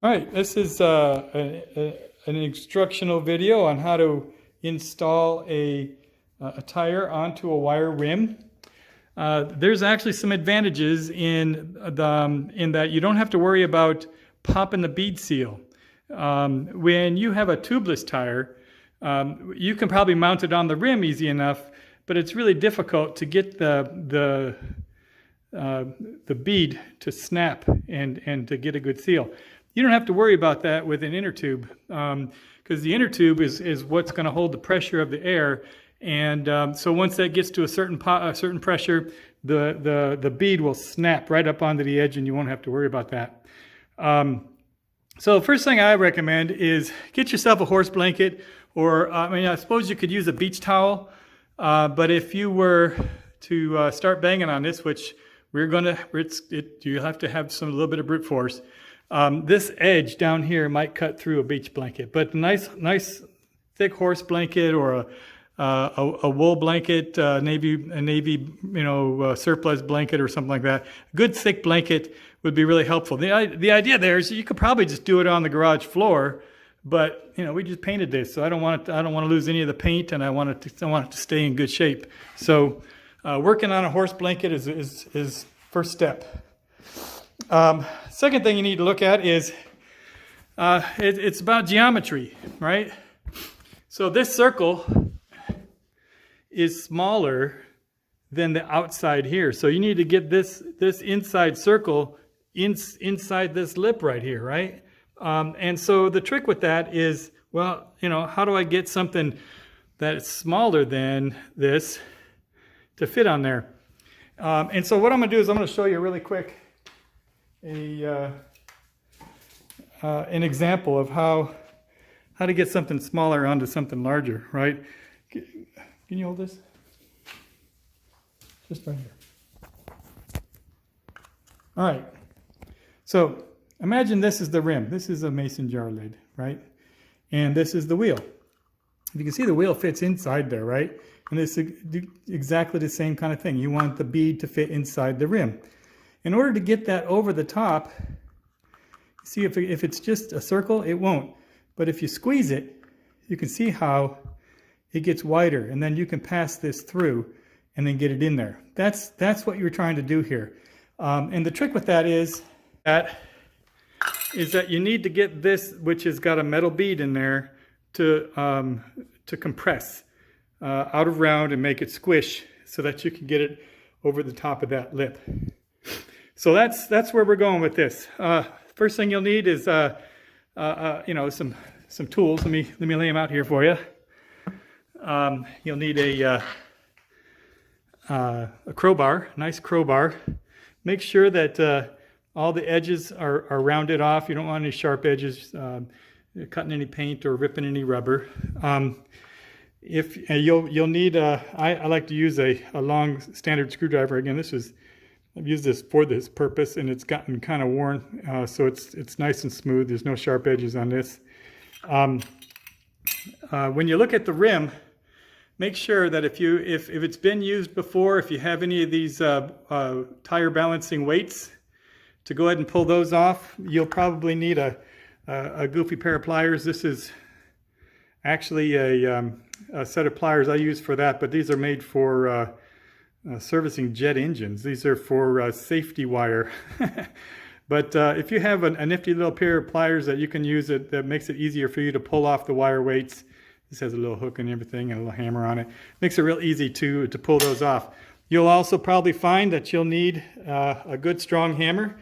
All right, this is an instructional video on how to install a tire onto a wire rim. There's actually some advantages in that you don't have to worry about popping the bead seal. When you have a tubeless tire, you can probably mount it on the rim easy enough, but it's really difficult to get the bead to snap and to get a good seal. You don't have to worry about that with an inner tube, because the inner tube is what's going to hold the pressure of the air. And so once that gets to a certain pressure, the bead will snap right up onto the edge, and you won't have to worry about that. So the first thing I recommend is get yourself a horse blanket, or I suppose you could use a beach towel. But if you were to start banging on this, which you have to have a little bit of brute force. This edge down here might cut through a beach blanket, but a nice thick horse blanket or a wool blanket, a navy surplus blanket or something like that. A good thick blanket would be really helpful. The idea there is you could probably just do it on the garage floor, but we just painted this, so I don't want to lose any of the paint, and I want it to stay in good shape. So working on a horse blanket is first step. Second thing you need to look at is it's about geometry, right? So this circle is smaller than the outside here. So you need to get this inside circle inside this lip right here, right? And so the trick with that is, well, how do I get something that is smaller than this to fit on there? And so what I'm going to do is I'm going to show you really quick an example of how to get something smaller onto something larger, right? Can you hold this? Just right here. All right. So imagine this is the rim. This is a mason jar lid, right? And this is the wheel. You can see the wheel fits inside there, right? And it's exactly the same kind of thing. You want the bead to fit inside the rim. In order to get that over the top, see if it's just a circle, it won't. But if you squeeze it, you can see how it gets wider, and then you can pass this through and then get it in there. That's what you're trying to do here. And the trick with that is that you need to get this, which has got a metal bead in there, to compress out of round and make it squish so that you can get it over the top of that lip. So that's where we're going with this. First thing you'll need is some tools. Let me lay them out here for you. You'll need a crowbar, nice crowbar. Make sure that all the edges are rounded off. You don't want any sharp edges, cutting any paint or ripping any rubber. If you'll need, I like to use a long standard screwdriver. Again, I've used this for this purpose, and it's gotten kind of worn, so it's nice and smooth. There's no sharp edges on this. When you look at the rim, make sure that if it's been used before, if you have any of these tire balancing weights, to go ahead and pull those off. You'll probably need a goofy pair of pliers. This is actually a set of pliers I use for that, but these are made for servicing jet engines. These are for safety wire. But if you have a nifty little pair of pliers that you can use, that makes it easier for you to pull off the wire weights. This has a little hook and everything and a little hammer on it. Makes it real easy to pull those off. You'll also probably find that you'll need a good strong hammer,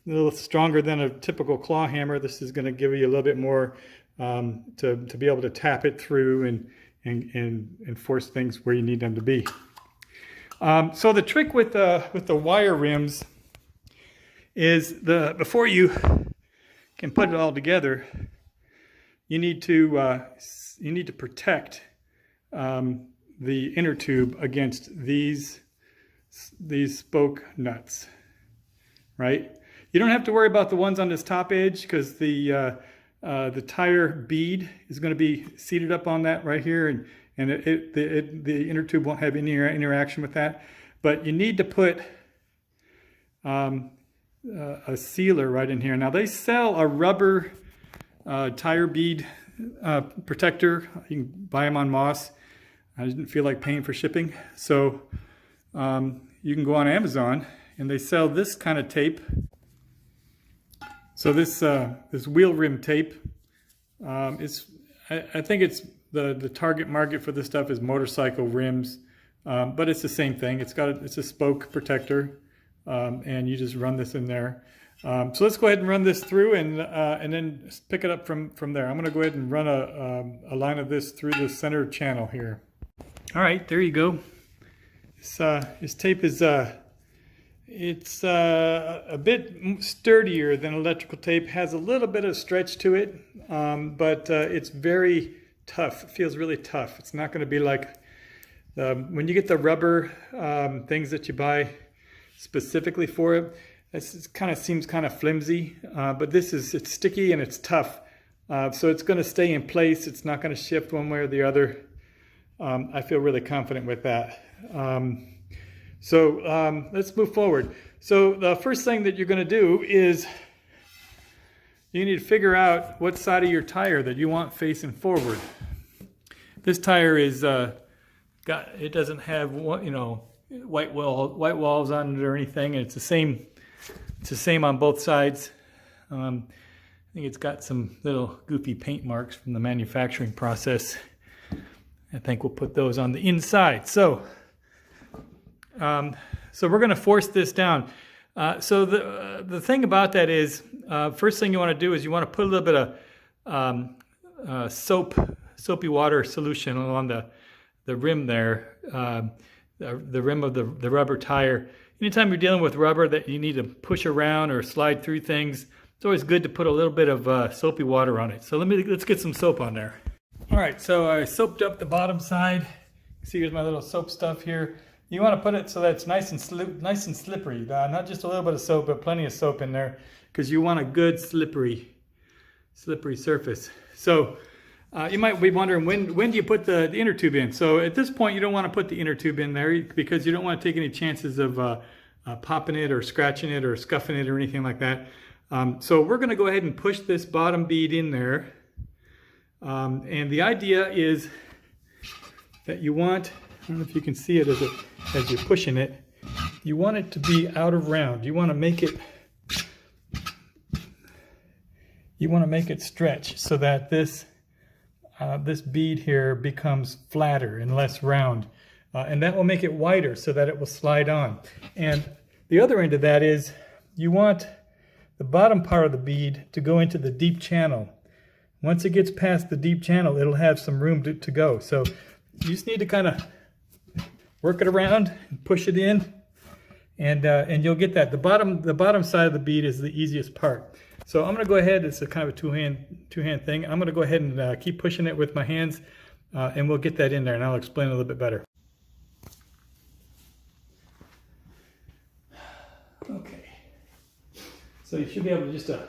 a little stronger than a typical claw hammer. This is going to give you a little bit more to be able to tap it through and force things where you need them to be. So the trick with the wire rims is before you can put it all together, you need to protect the inner tube against these spoke nuts, right? You don't have to worry about the ones on this top edge, because the tire bead is going to be seated up on that right here, and the inner tube won't have any interaction with that. But you need to put a sealer right in here. Now they sell a rubber tire bead protector. You can buy them on Moss. I didn't feel like paying for shipping, so you can go on Amazon and they sell this kind of tape. So this wheel rim tape, I think it's the target market for this stuff is motorcycle rims, but it's the same thing. It's a spoke protector, and you just run this in there. So let's go ahead and run this through and then pick it up from there. I'm going to go ahead and run a line of this through the center channel here. All right, there you go. This tape is it's a bit sturdier than electrical tape. Has a little bit of stretch to it, but it's very tough. It feels really tough. It's not going to be like when you get the rubber things that you buy specifically for it. It kind of seems kind of flimsy, but it's sticky and it's tough. So it's going to stay in place. It's not going to shift one way or the other. I feel really confident with that. So let's move forward. So the first thing that you're going to do is you need to figure out what side of your tire that you want facing forward. This tire is it doesn't have white walls on it or anything, and it's the same. It's the same on both sides. I think it's got some little goofy paint marks from the manufacturing process. I think we'll put those on the inside. So we're going to force this down. So the thing about that is, first thing you want to do is you want to put a little bit of soapy water solution along the rim there, the rim of the rubber tire. Anytime you're dealing with rubber that you need to push around or slide through things, it's always good to put a little bit of soapy water on it. So let's get some soap on there. All right, so I soaped up the bottom side. See, here's my little soap stuff here. You want to put it so that it's nice and slippery. Not just a little bit of soap, but plenty of soap in there, because you want a good slippery surface. So you might be wondering, when do you put the inner tube in? So at this point, you don't want to put the inner tube in there because you don't want to take any chances of popping it or scratching it or scuffing it or anything like that. So we're going to go ahead and push this bottom bead in there. And the idea is that you want, I don't know if you can see it as you're pushing it, you want it to be out of round. You want to make it stretch so that this bead here becomes flatter and less round. And that will make it wider so that it will slide on. And the other end of that is you want the bottom part of the bead to go into the deep channel. Once it gets past the deep channel, it'll have some room to go. So you just need to kind of work it around and push it in, and you'll get that. The bottom side of the bead is the easiest part. So I'm going to go ahead. It's a kind of a two-hand thing. I'm going to go ahead and keep pushing it with my hands, and we'll get that in there, and I'll explain a little bit better. Okay. So you should be able to just to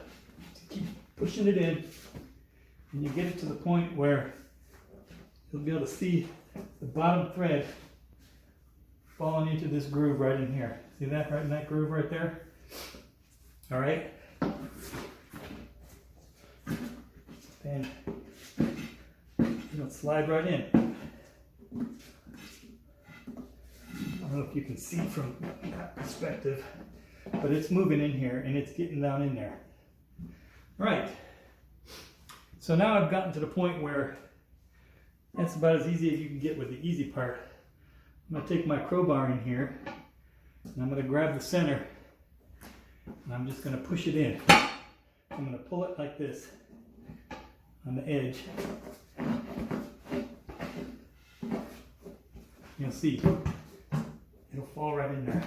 keep pushing it in, and you get it to the point where you'll be able to see the bottom thread falling into this groove right in here. See that right in that groove right there? All right. And it'll slide right in. I don't know if you can see from that perspective, but it's moving in here and it's getting down in there. All right. So now I've gotten to the point where that's about as easy as you can get with the easy part. I'm going to take my crowbar in here and I'm going to grab the center and I'm just going to push it in. I'm going to pull it like this on the edge. You'll see it'll fall right in there.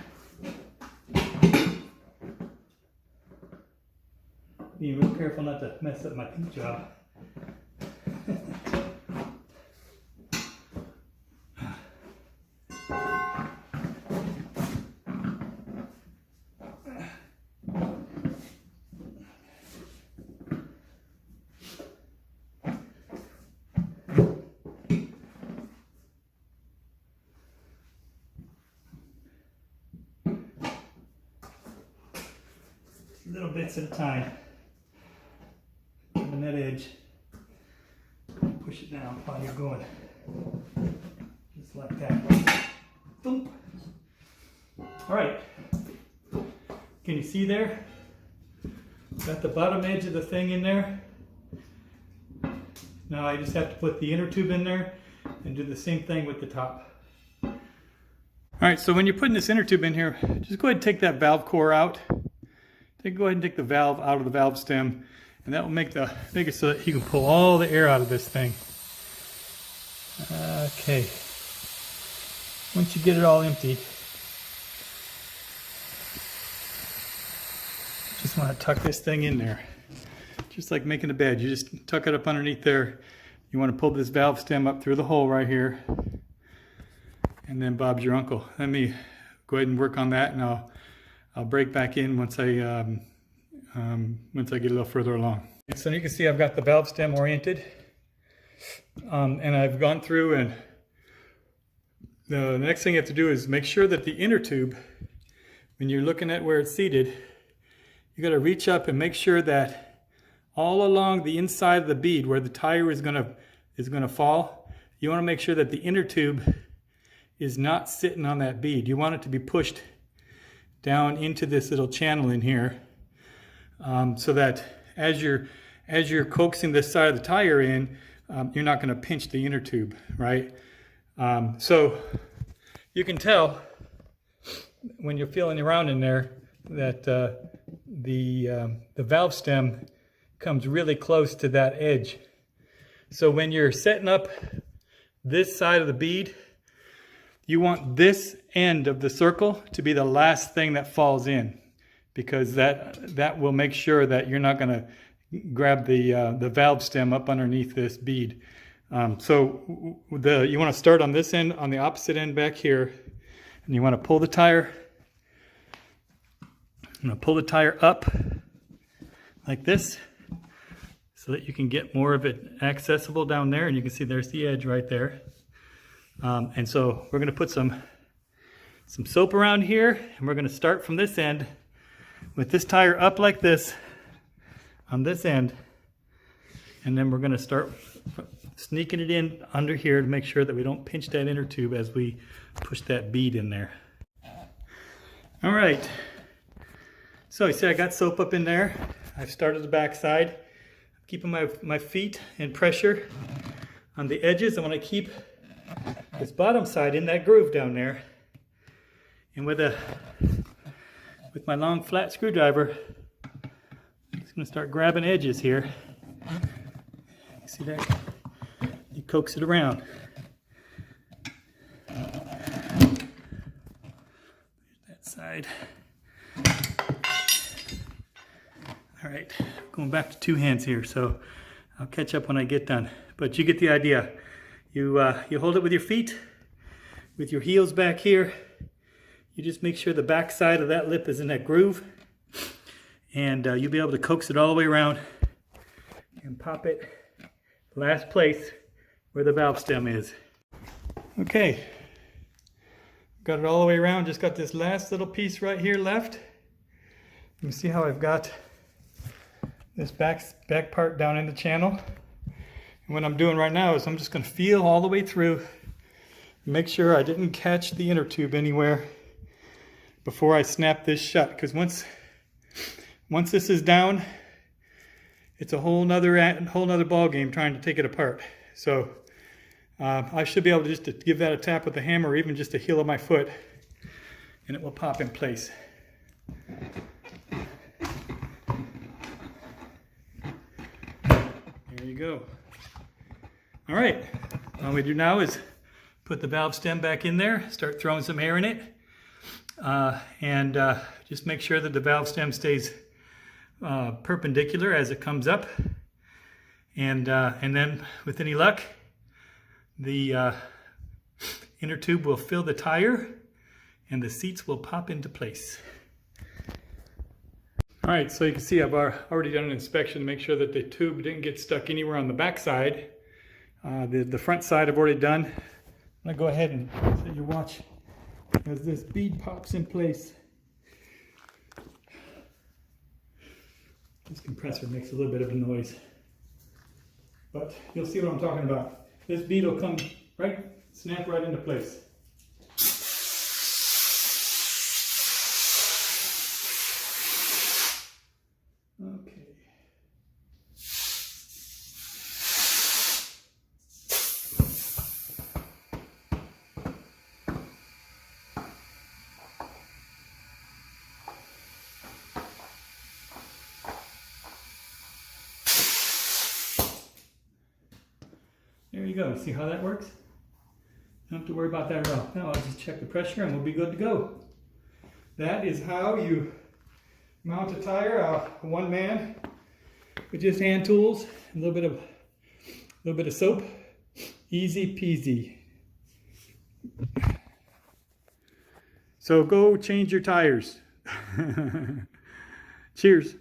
Being real careful not to mess up my paint job. little bits at a time. On that edge. Push it down while you're going. Just like that. Boom. All right. Can you see there? Got the bottom edge of the thing in there. Now I just have to put the inner tube in there and do the same thing with the top. All right, so when you're putting this inner tube in here, just go ahead and take that valve core out. Go ahead and take the valve out of the valve stem, and that will make it so that you can pull all the air out of this thing. Okay. Once you get it all empty, just want to tuck this thing in there. Just like making a bed, you just tuck it up underneath there. You want to pull this valve stem up through the hole right here. And then Bob's your uncle. Let me go ahead and work on that, and I'll break back in once I get a little further along. And so you can see I've got the valve stem oriented. And I've gone through, and the next thing you have to do is make sure that the inner tube, when you're looking at where it's seated, you got to reach up and make sure that all along the inside of the bead where the tire is gonna fall, you want to make sure that the inner tube is not sitting on that bead. You want it to be pushed down into this little channel in here, so that as you're coaxing this side of the tire in, you're not going to pinch the inner tube, right? So you can tell when you're feeling around in there that the valve stem comes really close to that edge. So when you're setting up this side of the bead, you want this end of the circle to be the last thing that falls in, because that will make sure that you're not going to grab the valve stem up underneath this bead. So you want to start on this end, on the opposite end back here, and you want to pull the tire. I'm going to pull the tire up like this so that you can get more of it accessible down there, and you can see there's the edge right there. And so we're going to put some soap around here, and we're going to start from this end with this tire up like this on this end, and then we're going to start sneaking it in under here to make sure that we don't pinch that inner tube as we push that bead in there. All right, so you see I got soap up in there. I've started the back side, keeping my feet in pressure on the edges. I want to keep this bottom side in that groove down there, and with my long flat screwdriver, I'm just going to start grabbing edges here. You see that? You coax it around. That side. All right, going back to two hands here, so I'll catch up when I get done. But you get the idea. You hold it with your feet, with your heels back here. You just make sure the back side of that lip is in that groove, and you'll be able to coax it all the way around and pop it last place where the valve stem is. Okay, got it all the way around. Just got this last little piece right here left. You can see how I've got this back part down in the channel. And what I'm doing right now is I'm just going to feel all the way through, make sure I didn't catch the inner tube anywhere before I snap this shut, because once this is down, it's a whole nother ball game trying to take it apart. So I should be able to just to give that a tap with the hammer, or even just the heel of my foot, and it will pop in place. There you go. All right, all we do now is put the valve stem back in there, start throwing some air in it, and just make sure that the valve stem stays perpendicular as it comes up, and then with any luck, the inner tube will fill the tire and the seats will pop into place. All right, so you can see I've already done an inspection to make sure that the tube didn't get stuck anywhere on the back side. The front side I've already done. I'm going to go ahead and let you watch as this bead pops in place. This compressor makes a little bit of a noise, but you'll see what I'm talking about. This bead will come right, snap right into place. Okay. There you go. See how that works? Don't have to worry about that at all. Now I'll just check the pressure and we'll be good to go. That is how you mount a tire, one man, with just hand tools, a little bit of soap. Easy peasy. So go change your tires. Cheers.